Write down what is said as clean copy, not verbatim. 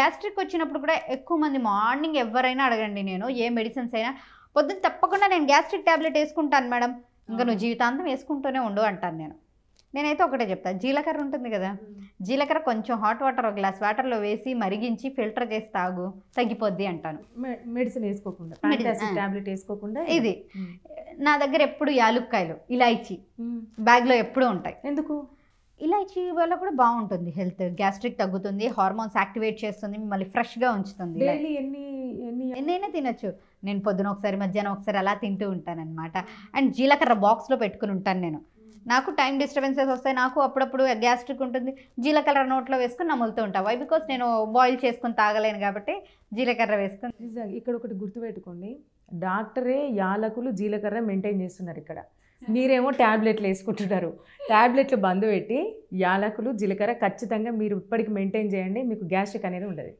Gastric వచ్చినప్పుడు కూడా ఎక్కువ మంది మార్నింగ్ ఎవరైనా అడగండి, నేను ఏ మెడిసిన్స్ అయినా పొద్దున్న తప్పకుండా నేను గ్యాస్ట్రిక్ ట్యాబ్లెట్ వేసుకుంటాను మేడం, ఇంకా నువ్వు జీవితాంతం వేసుకుంటూనే ఉండు అంటాను నేనైతే ఒకటే చెప్తాను, జీలకర్ర ఉంటుంది కదా, జీలకర్ర కొంచెం హాట్ వాటర్ ఒక గ్లాస్ వాటర్లో వేసి మరిగించి ఫిల్టర్ చేసి తాగు, తగ్గిపోద్ది అంటాను. మెడిసిన్ వేసుకోకుండా, టాబ్లెట్ వేసుకోకుండా. ఇది నా దగ్గర ఎప్పుడు యాలుక్కాయలు, ఇలాయచీ బ్యాగ్లో ఎప్పుడూ ఉంటాయి. ఎందుకు? ఇలాచీ వల్ల కూడా బాగుంటుంది హెల్త్, గ్యాస్ట్రిక్ తగ్గుతుంది, హార్మోన్స్ యాక్టివేట్ చేస్తుంది, మిమ్మల్ని ఫ్రెష్గా ఉంచుతుంది. ఎన్నైనా తినచ్చు. నేను పొద్దున ఒకసారి మధ్యాహ్నం ఒకసారి అలా తింటూ ఉంటాను అనమాట. అండ్ జీలకర్ర బాక్స్లో పెట్టుకుని ఉంటాను నేను. నాకు టైం డిస్టర్బెన్సెస్ వస్తాయి, నాకు అప్పుడప్పుడు గ్యాస్ట్రిక్ ఉంటుంది, జీలకర్ర నోట్లో వేసుకుని నములుతూ ఉంటాను. వై బికాస్ నేను బాయిల్ చేసుకుని తాగలేను కాబట్టి జీలకర్ర వేసుకుని. ఇక్కడ ఒకటి గుర్తుపెట్టుకోండి, డాక్టరే యాలకులు జీలకర్ర మెయింటైన్ చేస్తున్నారు, ఇక్కడ మీరేమో ట్యాబ్లెట్లు వేసుకుంటున్నారు. ట్యాబ్లెట్లు బంద్ పెట్టి యాలకులు జీలకర్ర ఖచ్చితంగా మీరు ఇప్పటికి మెయింటైన్ చేయండి, మీకు గ్యాస్ట్రిక్ అనేది ఉండదు.